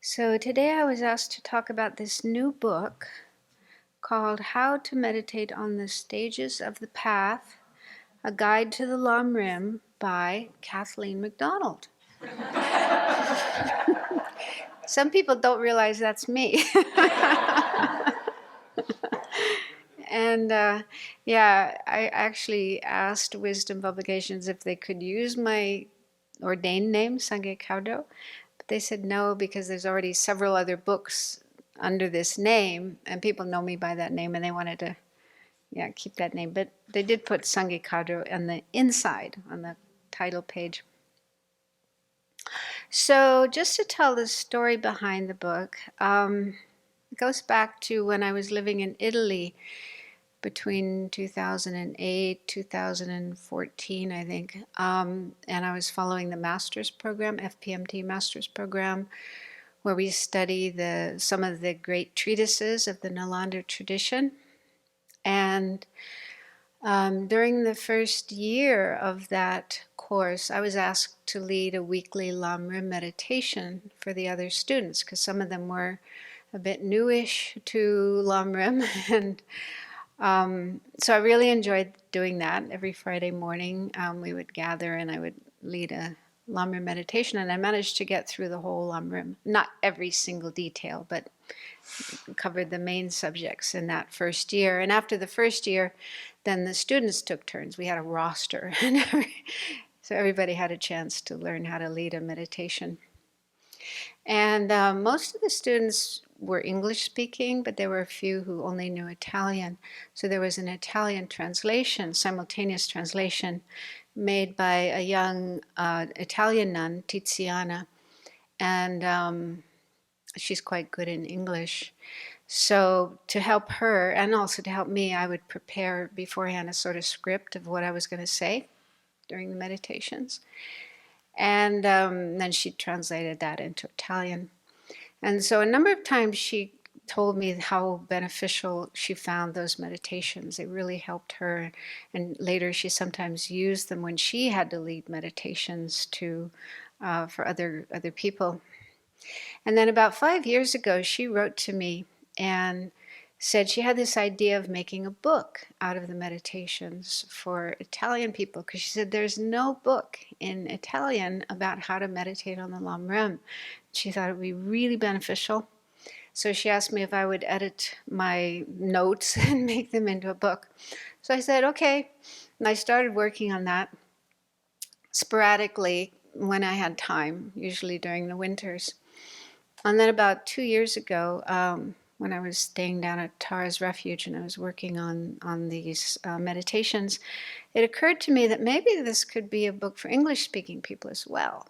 So today I was asked to talk about this new book called How to Meditate on the Stages of the Path, A Guide to the Lam Rim by Kathleen MacDonald. Some people don't realize that's me. And I actually asked Wisdom Publications if they could use my ordained name, Sangye Kaudo. But they said no, because there's already several other books under this name, and people know me by that name, and they wanted to keep that name. But they did put Sangye Kaudo on the inside, on the title page. So just to tell the story behind the book, it goes back to when I was living in Italy between 2008, 2014, I think. And I was following the master's program, FPMT master's program, where we study some of the great treatises of the Nalanda tradition. And during the first year of that course, I was asked to lead a weekly Lam Rim meditation for the other students, because some of them were a bit newish to Lam Rim. And so I really enjoyed doing that. Every Friday morning we would gather and I would lead a Lam Rim meditation, and I managed to get through the whole Lam Rim. Not every single detail, but covered the main subjects in that first year. And after the first year, then the students took turns. We had a roster, and so everybody had a chance to learn how to lead a meditation. And most of the students were English speaking, but there were a few who only knew Italian. So there was an Italian translation, simultaneous translation, made by a young Italian nun, Tiziana. And she's quite good in English. So to help her, and also to help me, I would prepare beforehand a sort of script of what I was going to say during the meditations. And then she translated that into Italian. And so a number of times she told me how beneficial she found those meditations. It really helped her. And later she sometimes used them when she had to lead meditations for other people. And then about 5 years ago, she wrote to me and said she had this idea of making a book out of the meditations for Italian people, because she said there's no book in Italian about how to meditate on the Lam Rim. She thought it would be really beneficial. So she asked me if I would edit my notes and make them into a book. So I said, okay. And I started working on that sporadically when I had time, usually during the winters. And then about 2 years ago, when I was staying down at Tara's Refuge and I was working on these meditations, it occurred to me that maybe this could be a book for English-speaking people as well.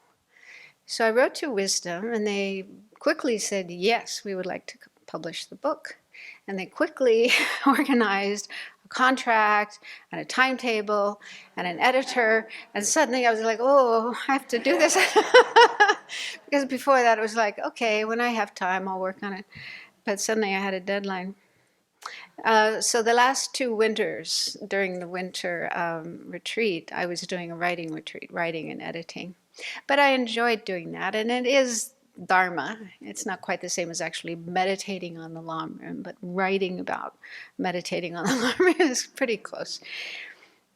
So I wrote to Wisdom, and they quickly said, yes, we would like to publish the book. And they quickly organized a contract and a timetable and an editor. And suddenly I was like, oh, I have to do this. Because before that it was like, okay, when I have time, I'll work on it. But suddenly I had a deadline. So the last 2 winters, during the winter retreat, I was doing a writing retreat, writing and editing. But I enjoyed doing that, and it is Dharma. It's not quite the same as actually meditating on the Lam Rim, but writing about meditating on the Lam Rim is pretty close.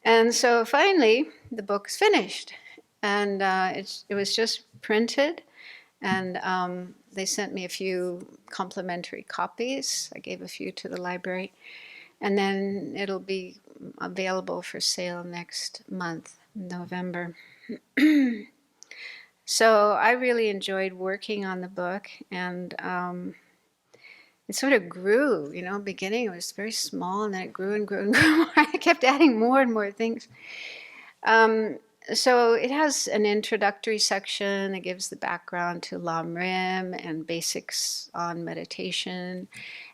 And so finally, the book's finished, and it was just printed, and they sent me a few complimentary copies. I gave a few to the library, and then it'll be available for sale next month, November. So I really enjoyed working on the book, and it sort of grew, beginning it was very small, and then it grew and grew and grew. I kept adding more and more things. So it has an introductory section that gives the background to Lam Rim and basics on meditation,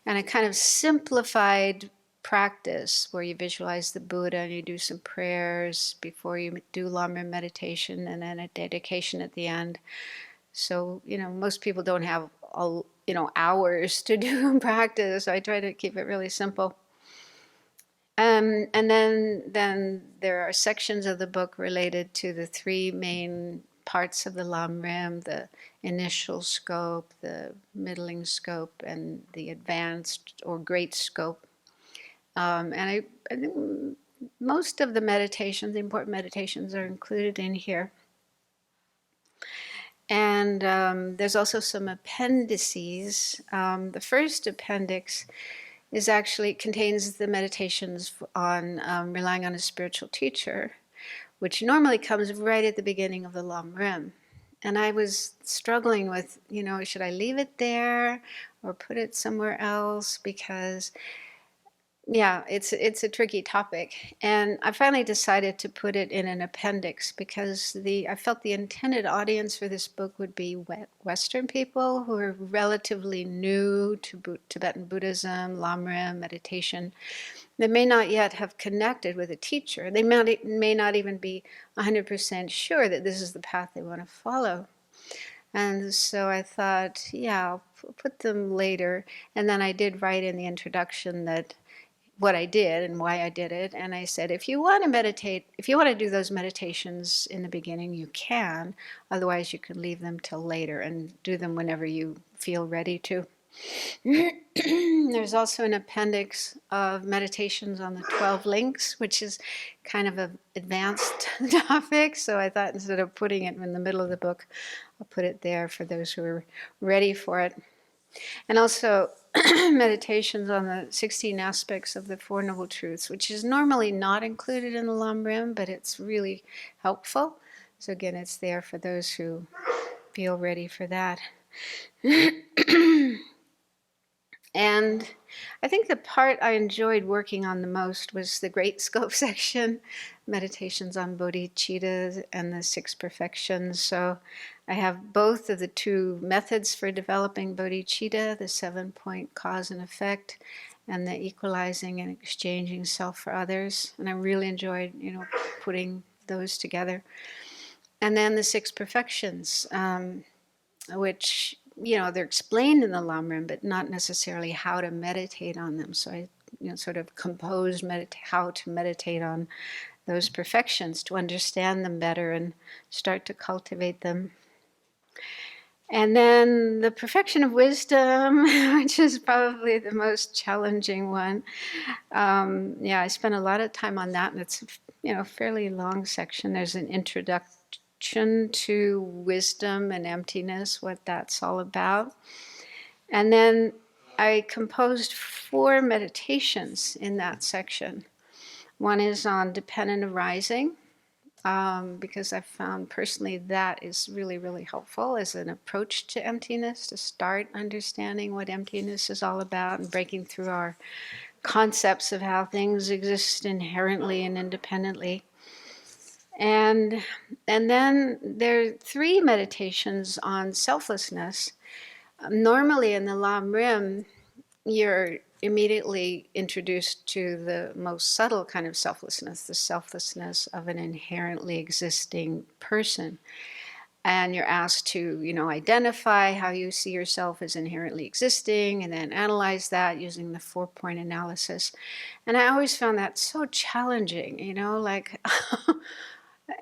and a kind of simplified practice where you visualize the Buddha and you do some prayers before you do Lam Rim meditation, and then a dedication at the end. So, most people don't have hours to do practice, so I try to keep it really simple. And then there are sections of the book related to the 3 main parts of the Lam Rim: the initial scope, the middling scope, and the advanced or great scope. And I think most of the meditations, the important meditations, are included in here. And there's also some appendices. The first appendix is actually contains the meditations on relying on a spiritual teacher, which normally comes right at the beginning of the Lam Rim. And I was struggling with, should I leave it there or put it somewhere else? Because yeah, it's a tricky topic, and I finally decided to put it in an appendix because I felt the intended audience for this book would be Western people who are relatively new to Tibetan Buddhism, Lamrim, meditation. They may not yet have connected with a teacher. They may not even be 100% sure that this is the path they want to follow. And so I thought, yeah, I'll put them later. And then I did write in the introduction that what I did and why I did it. And I said, if you want to meditate, if you want to do those meditations in the beginning, you can. Otherwise, you can leave them till later and do them whenever you feel ready to. There's also an appendix of meditations on the 12 links, which is kind of an advanced topic. So I thought instead of putting it in the middle of the book, I'll put it there for those who are ready for it. And also meditations on the 16 aspects of the Four Noble Truths, which is normally not included in the Lam Rim, but it's really helpful. So again, it's there for those who feel ready for that. And I think the part I enjoyed working on the most was the Great Scope section, meditations on bodhicitta and the 6 perfections. So I have both of the 2 methods for developing bodhicitta, the 7-point cause and effect, and the equalizing and exchanging self for others. And I really enjoyed, putting those together. And then the 6 perfections, which they're explained in the Lam Rim, but not necessarily how to meditate on them. So I, sort of composed how to meditate on those perfections to understand them better and start to cultivate them. And then the perfection of wisdom, which is probably the most challenging one. I spent a lot of time on that, and it's a fairly long section. There's an introduction to wisdom and emptiness, what that's all about. And then I composed 4 meditations in that section. One is on dependent arising, because I found personally that is really, really helpful as an approach to emptiness, to start understanding what emptiness is all about and breaking through our concepts of how things exist inherently and independently. And then there are 3 meditations on selflessness. Normally in the Lam Rim, you're immediately introduced to the most subtle kind of selflessness, the selflessness of an inherently existing person. And you're asked to, identify how you see yourself as inherently existing and then analyze that using the 4-point analysis. And I always found that so challenging,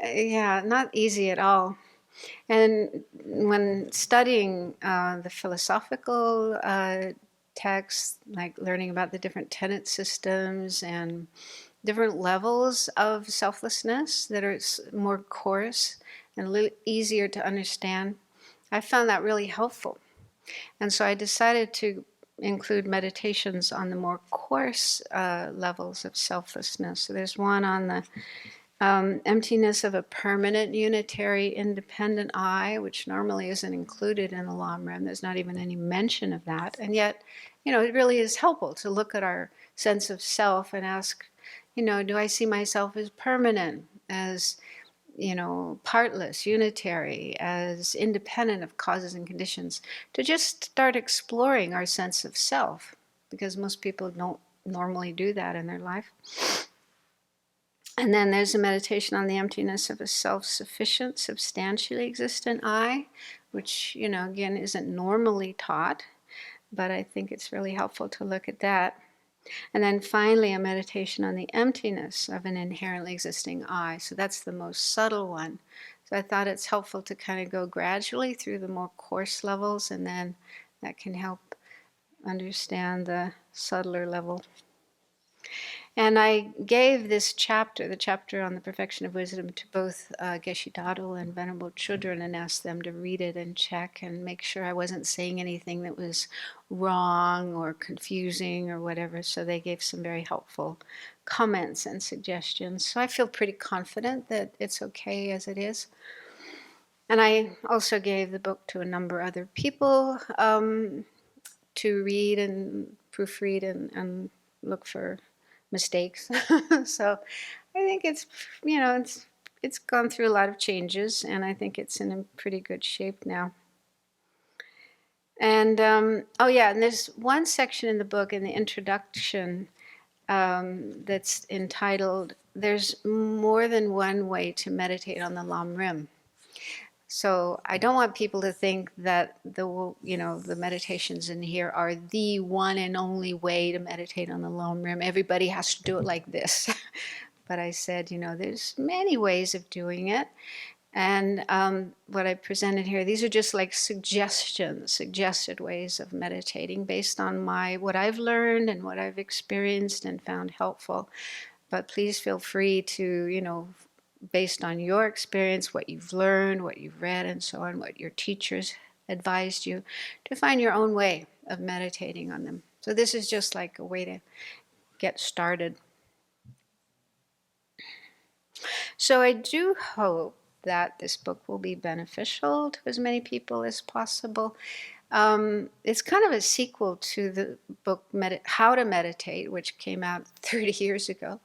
yeah, not easy at all. And when studying the philosophical texts, like learning about the different tenet systems and different levels of selflessness that are more coarse and a little easier to understand, I found that really helpful. And so I decided to include meditations on the more coarse levels of selflessness. So there's one on the emptiness of a permanent, unitary, independent I, which normally isn't included in the Lam Rim. There's not even any mention of that. And yet, it really is helpful to look at our sense of self and ask, do I see myself as permanent, as, partless, unitary, as independent of causes and conditions? To just start exploring our sense of self, because most people don't normally do that in their life. And then there's a meditation on the emptiness of a self-sufficient, substantially existent I, which, again, isn't normally taught, but I think it's really helpful to look at that. And then finally, a meditation on the emptiness of an inherently existing I. So that's the most subtle one. So I thought it's helpful to kind of go gradually through the more coarse levels, and then that can help understand the subtler level. And I gave this chapter, the chapter on the perfection of wisdom, to both Geshe Dadul and Venerable Children, and asked them to read it and check and make sure I wasn't saying anything that was wrong or confusing or whatever. So they gave some very helpful comments and suggestions. So I feel pretty confident that it's okay as it is. And I also gave the book to a number of other people to read and proofread and look for mistakes. So I think it's, it's gone through a lot of changes, and I think it's in a pretty good shape now. And oh yeah, and there's one section in the book in the introduction that's entitled "There's More Than One Way to Meditate on the Lam Rim." So I don't want people to think that the meditations in here are the one and only way to meditate on the Lam Rim. Everybody has to do it like this. But I said, there's many ways of doing it. And what I presented here, these are just like suggested ways of meditating based on what I've learned and what I've experienced and found helpful. But please feel free to, based on your experience, what you've learned, what you've read, and so on, what your teachers advised you, to find your own way of meditating on them. So this is just like a way to get started. So I do hope that this book will be beneficial to as many people as possible. It's kind of a sequel to the book How to Meditate, which came out 30 years ago.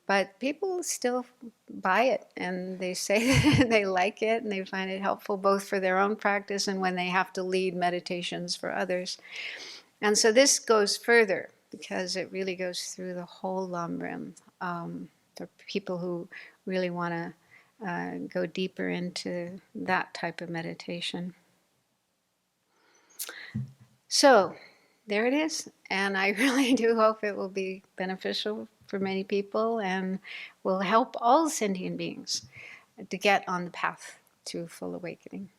But people still buy it, and they say they like it and they find it helpful both for their own practice and when they have to lead meditations for others. And so this goes further because it really goes through the whole Lam Rim for people who really want to go deeper into that type of meditation. So there it is, and I really do hope it will be beneficial for many people and will help all sentient beings to get on the path to full awakening.